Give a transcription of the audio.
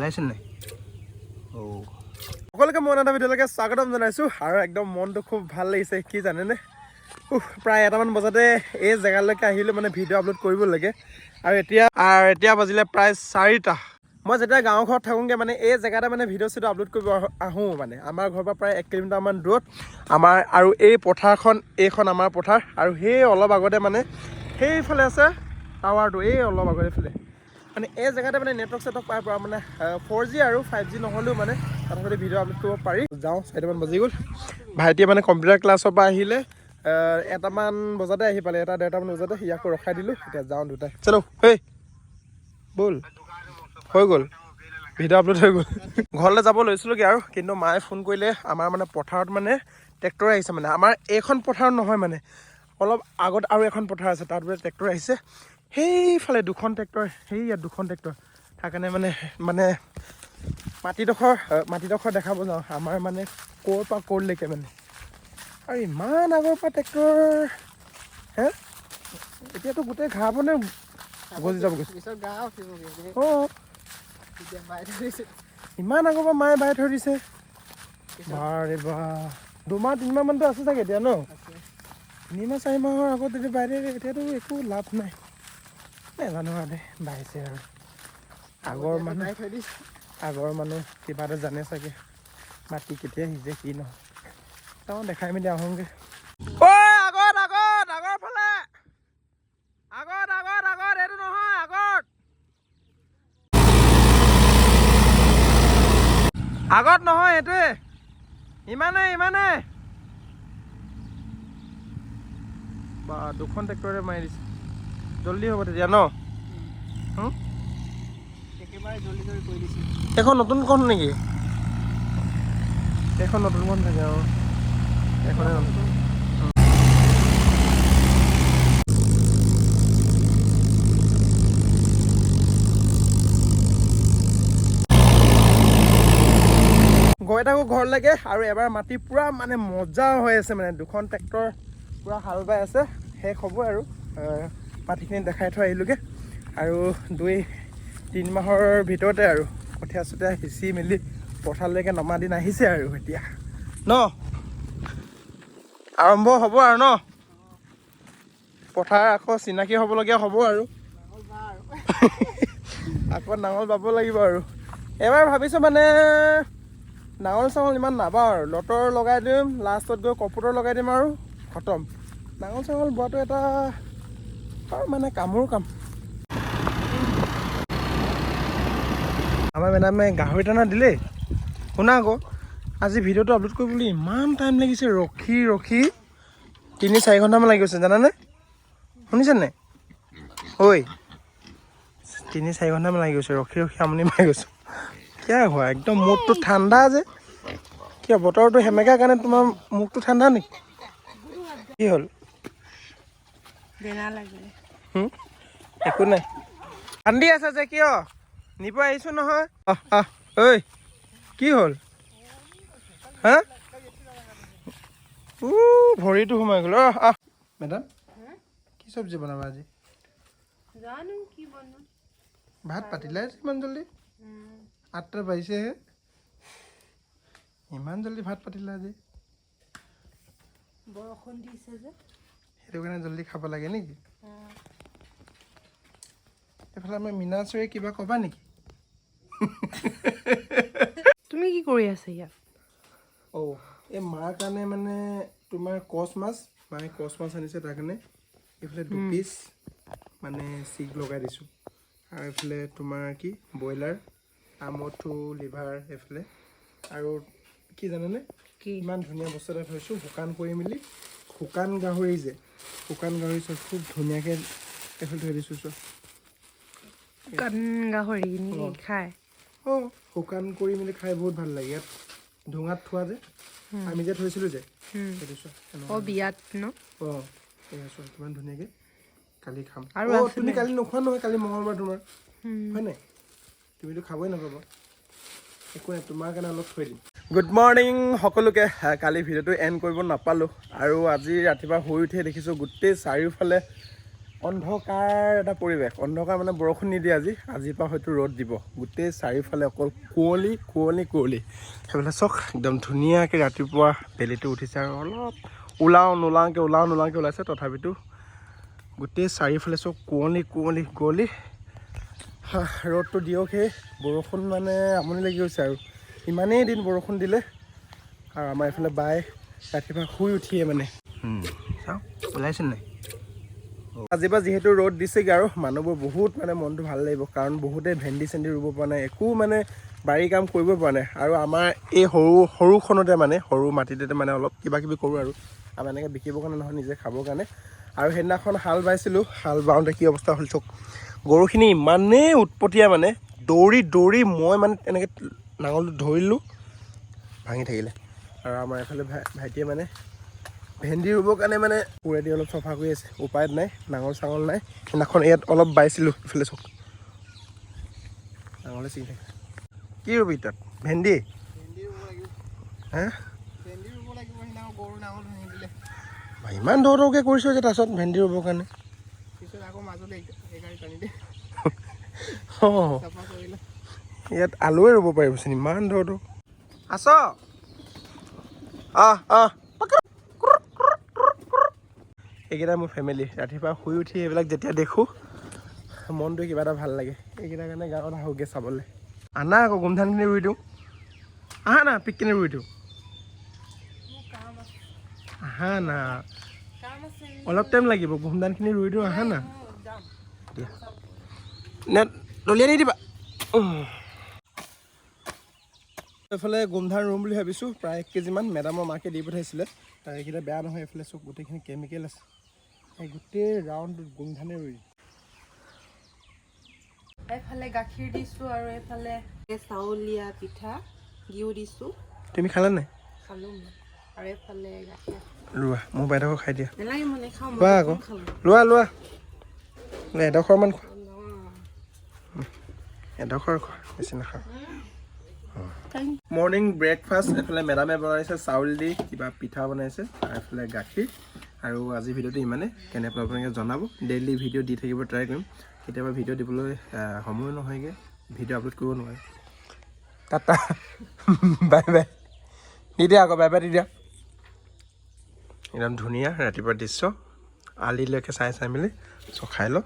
লাইছে নাই সকলোকে মই এটা ভিডিঅ'লৈকে স্বাগতম জনাইছোঁ আৰু একদম মনটো খুব ভাল লাগিছে কি জানেনে প্ৰায় এটামান বজাতে এই জেগালৈকে আহিলোঁ মানে ভিডিঅ' আপলোড কৰিব লাগে আৰু এতিয়া বাজিলে প্ৰায় 4টা মই যেতিয়া গাঁও ঘৰত থাকোঁগৈ মানে এই জেগাতে মানে ভিডিঅ' চিডিঅ' আপলোড কৰিব আহোঁ মানে আমাৰ ঘৰৰ পৰা প্ৰায় 1 কিলোমিটাৰমান দূৰত আমাৰ আৰু এই পথাৰখন এইখন আমাৰ পথাৰ আৰু সেই অলপ আগতে মানে সেইফালে আছে টাৱাৰটো এই অলপ আগতে ফালে মানে এই জেগাতে মানে নেটৱৰ্ক চেটৱৰ্ক পাই পৰা মানে 4G আৰু 5G নহ'লেও মানে তথাপি ভিডিঅ' আপলোড কৰিব পাৰি যাওঁ 4টামান বাজি গ'ল ভাইটিয়ে মানে কম্পিউটাৰ ক্লাছৰ পৰা আহিলে এটামান বজাতে আহি পালে 1-1:30মান বজাতে ইয়াকো ৰখাই দিলোঁ এতিয়া যাওঁ দুটাই চলো হেই ব'ল হৈ গ'ল ভিডিঅ' আপলোড হৈ গ'ল ঘৰলৈ যাব লৈছিলোঁগৈ আৰু কিন্তু মায়ে ফোন কৰিলে আমাৰ মানে পথাৰত মানে ট্ৰেক্টৰ আহিছে মানে আমাৰ এইখন পথাৰত নহয় মানে অলপ আগত আৰু এখন পথাৰ আছে তাত বোলে ট্ৰেক্টৰ আহিছে সেইফালে দুখন ট্ৰেক্টৰ সেইয়াত দুখন ট্ৰেক্টৰ তাৰ কাৰণে মানে মাটিডোখৰ দেখাব যাওঁ আমাৰ মানে ক'ৰ পৰা ক'ৰলৈকে মানে আৰু ইমান আগৰ পৰা ট্ৰেক্টৰ হে এতিয়াতো গোটেই ঘাঁহ বনে গজি যাব অঁ ইমান আগৰ পৰা মায়ে বাই থৈ দিছে বাৰে বা 2-3 মাহমানতো আছে চাগে এতিয়া ন 3-4 মাহৰ আগত যদি বাই দিয়ে এতিয়াতো একো লাভ নাই নাজানো আৰু বাইছে আৰু আগৰ মানুহ কিবা এটা জানে চাগে মাটি কেতিয়া সিজে কি নহয় তেওঁ দেখাই মেলি আহোঁগৈ ঐ আগত আগৰ ফালে আগত এইটো নহয় আগত নহয় এইটোৱে ইমানে বা দুখন ট্ৰেক্টৰে মাৰি দিছে জল্দি হ'ব তেতিয়া ন এখন নতুন কণ নেকি এখন নতুন কণ থাকে অঁ এখনে নতুন গৈ থাকোঁ ঘৰলৈকে আৰু এবাৰ মাটি পূৰা মানে মজা হৈ আছে মানে দুখন ট্ৰেক্টৰ পূৰা হাল বাই আছে শেষ হ'ব আৰু মাটিখিনি দেখাই থৈ আহিলোঁগৈ আৰু 2-3 মাহৰ ভিতৰতে আৰু কঠীয়া চঠীয়া সিঁচি মেলি পথাৰলৈকে নমা দিন আহিছে আৰু এতিয়া ন আৰম্ভ হ'ব আৰু ন পথাৰ আকৌ চিনাকি হ'বলগীয়া হ'ব আৰু আকৌ নাঙল বাব লাগিব আৰু এবাৰ ভাবিছোঁ মানে নাঙল চাঙল ইমান নাবাওঁ আৰু লটৰ লগাই দিম লাষ্টত গৈ কপুটৰ লগাই দিম আৰু খতম নাঙল চাঙল বোৱাটো এটা মানে কামৰ কাম আমাৰ মেডামে গাহৰি দানা দিলেই শুনা আকৌ আজি ভিডিঅ'টো আপলোড কৰিবলৈ ইমান টাইম লাগিছে ৰখি 3-4 ঘণ্টামান লাগি গৈছে জানানে শুনিছে নাই ঐ 3-4 ঘণ্টামান লাগি গৈছে ৰখি আমনি মাৰি গৈছোঁ কিয় হয় একদম মুখটো ঠাণ্ডা যে কিয় বতৰটো সেমেকা কাৰণে তোমাৰ মুখটো ঠাণ্ডা নেকি কি হ'ল একো নাই কান্দি আছে যে কিয় নিব আহিছোঁ নহয় ঐ কি হ'ল হা ভৰিটো সোমাই গ'ল মেডাম কি চব্জি বনাবা আজি ভাত পাতিলে ইমান জল্দি 8টা বাজিছেহে ইমান জল্দি ভাত পাতিলে আজি বৰষুণ দিছে যে সেইটো কাৰণে জল্দি খাব লাগে নেকি এইফালে আমাৰ মীনাচৰী কিবা ক'বা নেকি তুমি কি কৰি আছা ইয়াত এই মাৰ কাৰণে মানে তোমাৰ কচ মাছ মায়ে কচ মাছ আনিছে তাৰ কাৰণে এইফালে 2 পিচ মানে চিক লগাই দিছোঁ আৰু এইফালে তোমাৰ কি ব্ৰইলাৰ আমঠু লিভাৰ এইফালে আৰু কি জানানে ইমান ধুনীয়া বস্তু এটা থৈছোঁ শুকান কৰি মেলি শুকান গাহৰি চব খুব ধুনীয়াকৈ এইফালে থৈ দিছোঁ চব শুকান গাহৰি খাই শুকান কৰি মেলি খাই বহুত ভাল লাগে ইয়াত ঢোঙাত থোৱা যে আমি যে থৈছিলোঁ যে সেইটো চোৱা বিয়াত ন এয়া চোৱা কিমান ধুনীয়াকৈ কালি খাম আৰু তুমি কালি নোখোৱা নহয় কালি মঙলবাৰ তোমাৰ হয় নাই তুমিতো খাবই নাপাবা একো নাই তোমাৰ কাৰণে অলপ থৈ দিম গুড মৰ্ণিং সকলোকে কালি ভিডিঅ'টো এণ্ড কৰিব নাপালোঁ আৰু আজি ৰাতিপুৱা শুই উঠিয়ে দেখিছোঁ গোটেই চাৰিওফালে অন্ধকাৰ এটা পৰিৱেশ, অন্ধকাৰ মানে বৰষুণ নিদিয়ে আজিৰ পৰা হয়তো ৰ'দ দিব, গোটেই চাৰিওফালে অকল কুঁৱলী কুঁৱলী কুঁৱলী। সেইফালে চাওক একদম ধুনীয়াকৈ ৰাতিপুৱা বেলিটো উঠিছে আৰু অলপ ওলাওঁ নোলাওঁকৈ ওলাইছে, তথাপিতো গোটেই চাৰিওফালে চাওক কুঁৱলী কুঁৱলী কুঁৱলী। ৰ'দটো দিয়ক, সেই বৰষুণ মানে আমনি লাগি গৈছে আৰু ইমানেই দিন বৰষুণ দিলে। আৰু আমাৰ এইফালে বাই ৰাতিপুৱা শুই উঠিয়ে মানে চাওক ওলাইছে নাই। আজিৰ পৰা যিহেতু ৰ'দ দিছেগৈ আৰু মানুহবোৰ বহুত মানে মনটো ভাল লাগিব, কাৰণ বহুতে ভেন্দি চেন্দি ৰুব পৰা নাই, একো মানে বাৰী কাম কৰিব পৰা নাই। আৰু আমাৰ এই সৰুখনতে মানে সৰু মাটিতে মানে অলপ কিবা কিবি কৰোঁ আৰু আমাৰ এনেকৈ বিকিবৰ কাৰণে নহয়, নিজে খাবৰ কাৰণে। আৰু সেইদিনাখন হাল বাইছিলোঁ, হাল বাওঁতে কি অৱস্থা হ'ল চাওক, গৰুখিনি ইমানেই উৎপতীয়া মানে দৌৰি দৌৰি মই মানে এনেকৈ নাঙলটো ধৰিলোঁ, ভাঙি থাকিলে। আৰু আমাৰ এইফালে ভাইটিয়ে মানে ভেন্দি ৰুবৰ কাৰণে মানে কোৰেদি অলপ চফা কৰি আছে, উপায় নাই, নাঙল চাঙল নাই। সেইদিনাখন ইয়াত অলপ বাইছিলোঁ, ইফালে চাওক নাঙলে ছিঙি থাকে। কি ৰুবি তাত ভেন্দি? হে ইমান দৌৰকৈ কৰিছোঁ যে তাৰপিছত ভেন্দি ৰুবৰ কাৰণে অঁ ইয়াত আলুৱে ৰুব পাৰিবচোন, ইমান দৌৰটো। আছ এইকেইটা মোৰ ফেমিলি। ৰাতিপুৱা শুই উঠি এইবিলাক যেতিয়া দেখোঁ মনটো কিবা এটা ভাল লাগে, এইকেইটাৰ কাৰণে গাঁৱত আহোঁগৈ চাবলৈ। আনা আকৌ গোমধানখিনি ৰুই দিওঁ, আহা না পিকখিনি ৰুই দিওঁ, আহা না অলপ টাইম লাগিব, গোমধানখিনি ৰুই দিওঁ, আহা না দিয়া নে দলিয়াই নিদিবা। এইফালে গোমধান ৰুম বুলি ভাবিছোঁ, প্ৰায় 1 কেজিমান মেডামৰ মাকে দি পঠাইছিলে। এইকেইটা বেয়া নহয়, এইফালে চব গোটেইখিনি কেমিকেল আছে, এই গোটেই ৰাউণ্ডটোত গোমধানে ৰুই। এইফালে গাখীৰ দিছোঁ আৰু এইফালে চাউলীয়া পিঠা ঘিউ দিছোঁ। তুমি খালা নাই? খালোঁ আৰু এইফালে গাখীৰ লোৱা, মোৰ বাইদেউক খাই দিয়া। নেলাগে মই নাখাওঁ, লোৱা আকৌ, লোৱা এডোখৰমান খোৱা, এডোখৰ খোৱা, বেছি নাখাওঁ। মৰ্ণিং ব্ৰেকফাষ্ট এইফালে মেডামে বনাইছে, চাউল দি কিবা পিঠা বনাইছে, আৰু এইফালে গাখীৰ। আৰু আজি ভিডিঅ'টো ইমানে, কেনেকুৱা আপোনালোকে জনাব, ডেইলি ভিডিঅ' দি থাকিব ট্ৰাই কৰিম। কেতিয়াবা ভিডিঅ' দিবলৈ সময় নহয়গৈ, ভিডিঅ' আপলোড কৰিব নোৱাৰে। টাটা বাই বাই দি দিয়া আকৌ, বাই বাই দি দিয়া। একদম ধুনীয়া ৰাতিপুৱা দৃশ্য, আলিলৈকে চাই মেলি খাই লওঁ।